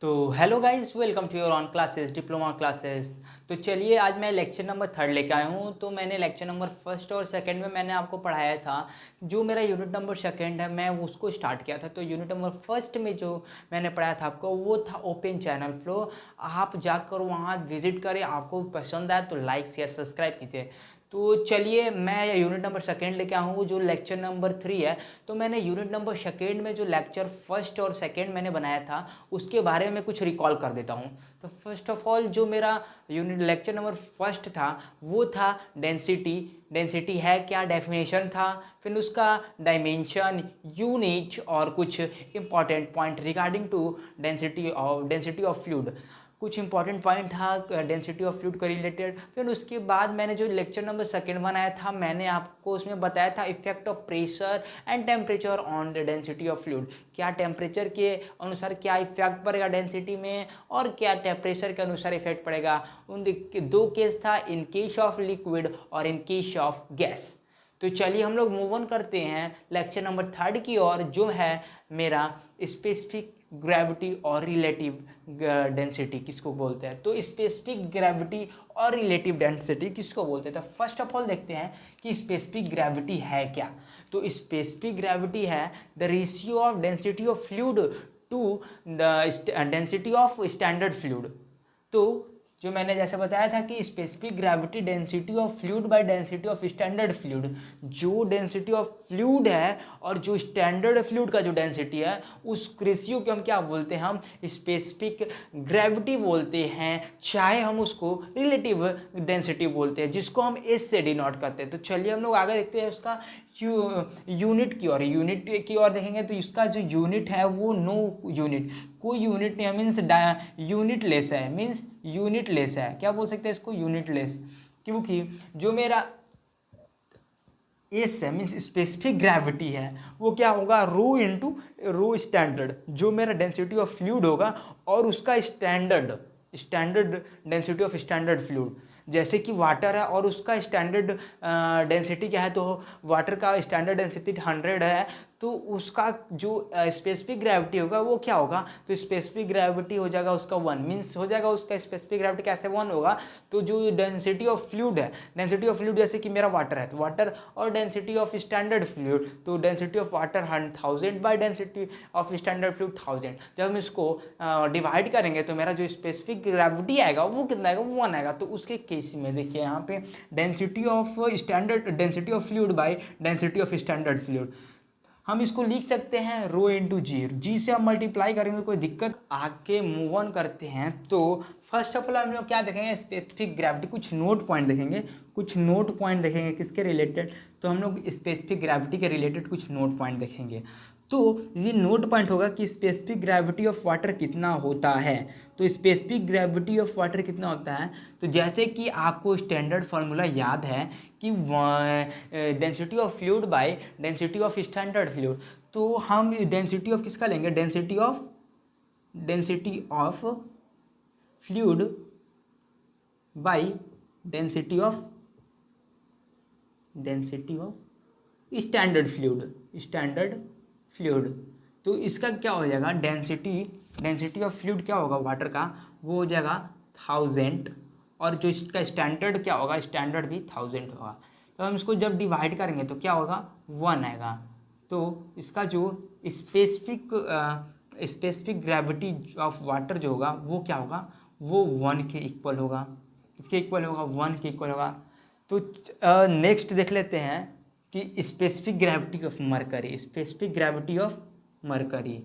तो hello guys, welcome to your on classes, diploma classes. तो चलिए, आज मैं लेक्चर नंबर 3 लेके आया हूँ। तो मैंने लेक्चर नंबर फर्स्ट और सेकंड में मैंने आपको पढ़ाया था। जो मेरा यूनिट नंबर सेकंड है, मैं उसको स्टार्ट किया था। तो यूनिट नंबर फर्स्ट में जो मैंने पढ़ाया था आपको, वो था ओपन चैनल फ्लो। आप जाकर वहाँ विजिट करें, आपको पसंद आए तो लाइक शेयर सब्सक्राइब कीजिए। तो चलिए, मैं यूनिट नंबर सेकंड लेके आया हूँ, जो लेक्चर नंबर 3 है। तो मैंने यूनिट नंबर सेकंड में जो लेक्चर फर्स्ट और सेकंड मैंने बनाया था, उसके बारे में कुछ रिकॉल कर देता हूँ। तो फर्स्ट ऑफ ऑल, जो मेरा यूनिट लेक्चर नंबर फर्स्ट था, वो था डेंसिटी। डेंसिटी है क्या, डेफिनेशन था। फिर उसका डायमेंशन, यूनिट और कुछ important point regarding to density of fluid. कुछ इंपॉर्टेंट पॉइंट था डेंसिटी ऑफ फ्लूइड का रिलेटेड। फिर उसके बाद मैंने जो लेक्चर नंबर सेकंड बनाया था, मैंने आपको उसमें बताया था effect of pressure and temperature on the density of fluid. क्या टेम्परेचर के अनुसार क्या इफेक्ट पड़ेगा डेंसिटी में, और क्या टेम्परेचर के अनुसार इफेक्ट पड़ेगा। उन दो केस था, इन केस ऑफ लिक्विड और इन केस ऑफ गैस। तो चलिए, हम लोग मूव ऑन करते हैं लेक्चर नंबर थर्ड की ओर, जो है मेरा स्पेसिफिक ग्रेविटी और रिलेटिव डेंसिटी किसको बोलते हैं। तो स्पेसिफिक ग्रेविटी और रिलेटिव डेंसिटी किसको बोलते हैं। तो फर्स्ट ऑफ ऑल देखते हैं कि स्पेसिफिक ग्रेविटी है क्या। तो स्पेसिफिक ग्रेविटी है the ratio of density of fluid to the density of standard fluid. तो जो मैंने जैसे बताया था कि specific gravity density of fluid by density of standard fluid. जो डेंसिटी ऑफ फ्लूइड है और जो स्टैंडर्ड फ्लूइड का जो डेंसिटी है, उस रेशियो को हम क्या बोलते हैं, हम स्पेसिफिक ग्रेविटी बोलते हैं। चाहे हम उसको रिलेटिव डेंसिटी बोलते हैं, जिसको हम एस से डिनोट करते हैं। तो चलिए, हम लोग आगे देखते हैं उसका यूनिट की ओर। यूनिट की ओर देखेंगे तो इसका जो यूनिट है वो नो यूनिट, कोई यूनिट नहीं है, मीन्स यूनिट लेस है। मीन्स यूनिट लेस है, क्या बोल सकते हैं इसको, यूनिट लेस। क्योंकि जो मेरा एस है, मीन्स स्पेसिफिक ग्रेविटी है, वो क्या होगा, रो इंटू रो स्टैंडर्ड। जो मेरा डेंसिटी ऑफ फ्लूइड होगा और उसका standard standard density of standard fluid. जैसे कि वाटर है और उसका स्टैंडर्ड डेंसिटी क्या है, तो वाटर का स्टैंडर्ड डेंसिटी 100 है। तो उसका जो स्पेसिफिक ग्रेविटी होगा वो क्या होगा, तो स्पेसिफिक ग्रेविटी हो जाएगा उसका 1। मीन्स हो जाएगा उसका स्पेसिफिक ग्रेविटी कैसे 1 होगा। तो जो डेंसिटी ऑफ फ्लूइड है, डेंसिटी ऑफ फ्लूइड जैसे कि मेरा वाटर है, तो वाटर और डेंसिटी ऑफ स्टैंडर्ड फ्लूइड, तो density of water 1000 bye density of standard fluid 1000। जब हम इसको डिवाइड करेंगे तो मेरा जो स्पेसिफिक ग्रेविटी आएगा वो कितना आएगा, 1 आएगा। तो उसके केस में देखिए यहाँ पे density of standard density of fluid by density of standard fluid, हम इसको लिख सकते हैं रो इंटू जी से हम मल्टीप्लाई करेंगे, कोई दिक्कत। आगे मूव ऑन करते हैं। तो फर्स्ट ऑफ ऑल हम लोग क्या देखेंगे, स्पेसिफिक ग्रेविटी, कुछ नोट पॉइंट देखेंगे। कुछ नोट पॉइंट देखेंगे किसके रिलेटेड, तो हम लोग स्पेसिफिक ग्रेविटी के रिलेटेड कुछ नोट पॉइंट देखेंगे। तो ये नोट पॉइंट होगा कि स्पेसिफिक ग्रेविटी ऑफ वाटर कितना होता है। तो स्पेसिफिक ग्रेविटी ऑफ वाटर कितना होता है, तो जैसे कि आपको स्टैंडर्ड फार्मूला याद है कि density of fluid by density of standard fluid. तो हम डेंसिटी ऑफ किसका लेंगे, density of fluid by density of standard fluid. तो इसका क्या हो जाएगा, डेंसिटी ऑफ फ्लूइड क्या होगा वाटर का, वो हो जाएगा 1000। और जो इसका स्टैंडर्ड क्या होगा, स्टैंडर्ड भी 1000 होगा। तो हम इसको जब डिवाइड करेंगे तो क्या होगा, 1 आएगा। तो इसका जो स्पेसिफिक ग्रेविटी ऑफ वाटर जो होगा वो क्या होगा, वो 1 के इक्वल होगा। किसके इक्वल होगा, 1 के इक्वल होगा। तो नेक्स्ट देख लेते हैं कि specific gravity of mercury. Specific gravity of mercury,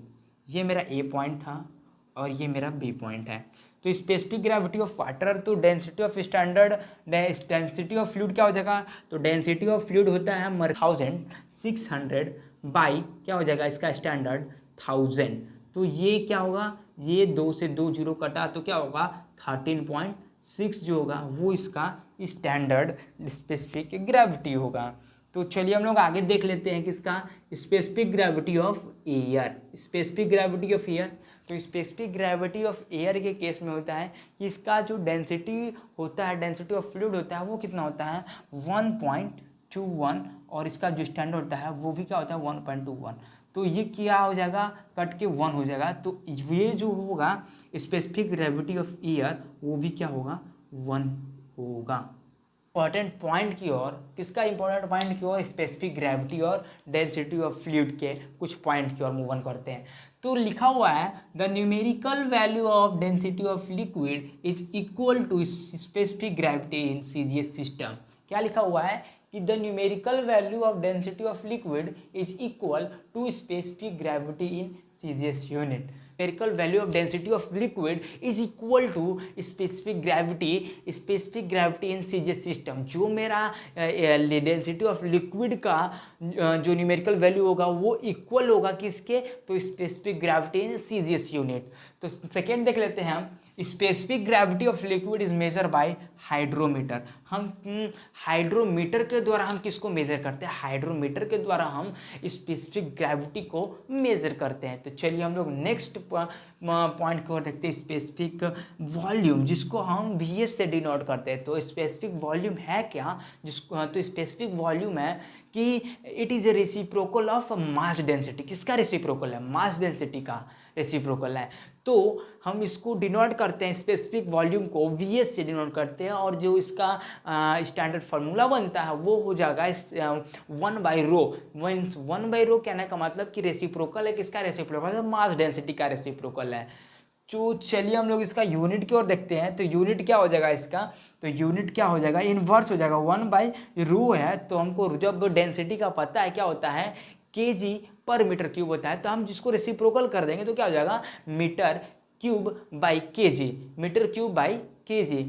ये मेरा ए पॉइंट था और ये मेरा बी पॉइंट है। तो स्पेसिफिक ग्रेविटी ऑफ वाटर, तो density of standard density of fluid क्या हो जाएगा, तो डेंसिटी ऑफ फ्लूइड होता है 1600 बाई क्या हो जाएगा इसका स्टैंडर्ड 1000। तो ये क्या होगा, ये 2 से 2 जीरो कटा तो क्या होगा 13.6 जो होगा वो इसका स्टैंडर्ड स्पेसिफिक ग्रेविटी होगा। तो चलिए हम लोग आगे देख लेते हैं किसका, specific gravity of air. Specific gravity of air, तो स्पेसिफिक ग्रेविटी ऑफ एयर के केस में होता है कि इसका जो डेंसिटी होता है, डेंसिटी ऑफ फ्लूइड होता है वो कितना होता है 1.21, और इसका जो स्टैंडर्ड होता है वो भी क्या होता है 1.21। तो ये क्या हो जाएगा, कट के 1 हो जाएगा। तो ये जो होगा स्पेसिफिक ग्रेविटी ऑफ एयर वो भी क्या होगा, 1 होगा। इंपॉर्टेंट पॉइंट की ओर, किसका इंपॉर्टेंट पॉइंट की ओर, स्पेसिफिक ग्रेविटी और डेंसिटी ऑफ फ्लूइड के कुछ पॉइंट की ओर मूव ऑन करते हैं। तो लिखा हुआ है the numerical value of density of liquid is equal to specific gravity in CGS system. क्या लिखा हुआ है कि the numerical value of density of liquid is equal to specific gravity in CGS unit. numerical value of density of liquid is equal to specific gravity in CGS system। जो मेरा density of liquid का जो numerical value होगा वो equal होगा किसके, तो specific gravity in CGS unit. तो सेकेंड देख लेते हैं हम, specific gravity of liquid is measure by hydrometer. हम हाइड्रोमीटर के द्वारा हम किसको मेजर करते हैं, हाइड्रोमीटर के द्वारा हम स्पेसिफिक ग्रेविटी को मेजर करते हैं। तो चलिए हम लोग नेक्स्ट पॉइंट को देखते हैं, स्पेसिफिक वॉल्यूम, जिसको हम VS से डिनोट करते हैं। तो स्पेसिफिक वॉल्यूम है क्या, जिसको तो स्पेसिफिक वॉल्यूम है कि it is a reciprocal of mass density. किसका रेसिप्रोकल है, मास डेंसिटी का रेसिप्रोकल है। तो हम इसको डिनोट करते हैं, स्पेसिफिक वॉल्यूम को VS से डिनोट करते हैं, और जो इसका स्टैंडर्ड फार्मूला बनता है वो हो जाएगा 1/ρ। 1/ρ कहने का मतलब कि रेसिप्रोकल है, किसका रेसिप्रोकल है, मास डेंसिटी का रेसिप्रोकल है। तो चलिए हम लोग इसका यूनिट की ओर देखते हैं। तो यूनिट क्या हो जाएगा इसका, तो यूनिट क्या हो जाएगा, इनवर्स हो जाएगा, 1/ρ है। तो हमको जब डेंसिटी का पता है क्या होता है, kg पर मीटर क्यूब होता है, तो हम जिसको रेसिप्रोकल कर देंगे तो क्या हो जाएगा, metre cube by kg, metre cube by kg।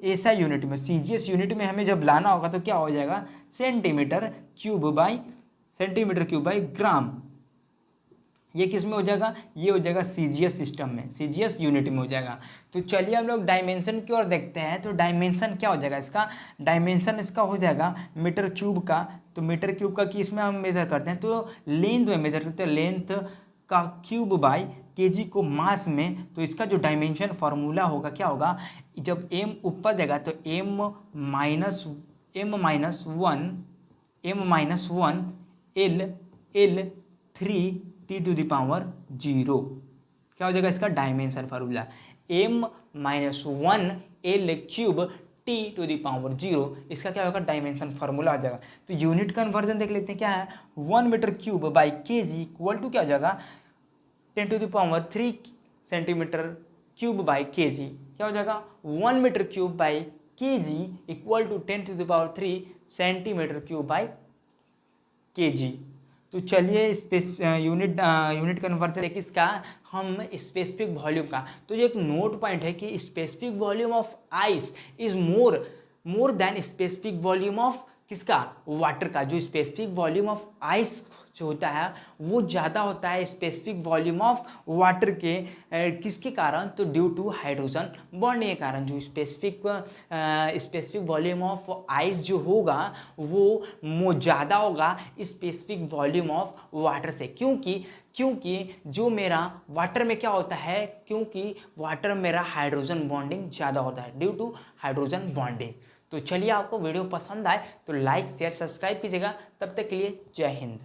ऐसा यूनिट में सीजीएस यूनिट में हमें जब लाना होगा तो क्या हो जाएगा, सेंटीमीटर क्यूब बाई ग्राम। ये किस में हो जाएगा, ये हो जाएगा सीजीएस सिस्टम में, सीजीएस यूनिट में हो जाएगा। तो चलिए हम लोग डायमेंशन की ओर देखते हैं। तो डायमेंशन क्या हो जाएगा इसका, डायमेंशन इसका हो जाएगा मीटर क्यूब का। तो मीटर क्यूब का कि इसमें हम मेजर करते हैं, तो लेंथ में मेजर करते हैं, लेंथ का क्यूब बाई kg को मास में। तो इसका जो डायमेंशन फार्मूला होगा क्या होगा, जब m ऊपर देगा तो m माइनस 1 L 3 T⁻0। क्या हो जाएगा इसका dimension formula, m-1 L³ T⁻0। इसका क्या होगा, डायमेंशन फार्मूला आ जाएगा। तो यूनिट कन्वर्जन देख लेते हैं, क्या है, 1 metre cube by kg equal to क्या हो जाएगा, 10⁻³ सेंटीमीटर क्यूब बाई kg। क्या हो जाएगा, 1 metre cube by kg equal to 10⁻³ centimetre cube by kg। तो चलिए यूनिट कन्वर्जन किसका, हम स्पेसिफिक वॉल्यूम का। तो ये एक नोट पॉइंट है कि specific volume of ice is more than specific volume of किसका, वाटर का। जो स्पेसिफिक वॉल्यूम ऑफ आइस जो होता है वो ज़्यादा होता है स्पेसिफिक वॉल्यूम ऑफ वाटर के, किसके कारण, तो ड्यू टू हाइड्रोजन बॉन्डिंग के कारण। जो स्पेसिफिक वॉल्यूम ऑफ आइस जो होगा वो ज़्यादा होगा स्पेसिफिक वॉल्यूम ऑफ वाटर से। क्योंकि जो मेरा वाटर में क्या होता है, क्योंकि वाटर में मेरा हाइड्रोजन बॉन्डिंग ज़्यादा होता है ड्यू टू हाइड्रोजन बॉन्डिंग। तो चलिए आपको वीडियो पसंद आए तो लाइक शेयर सब्सक्राइब कीजिएगा। तब तक के लिए जय हिंद।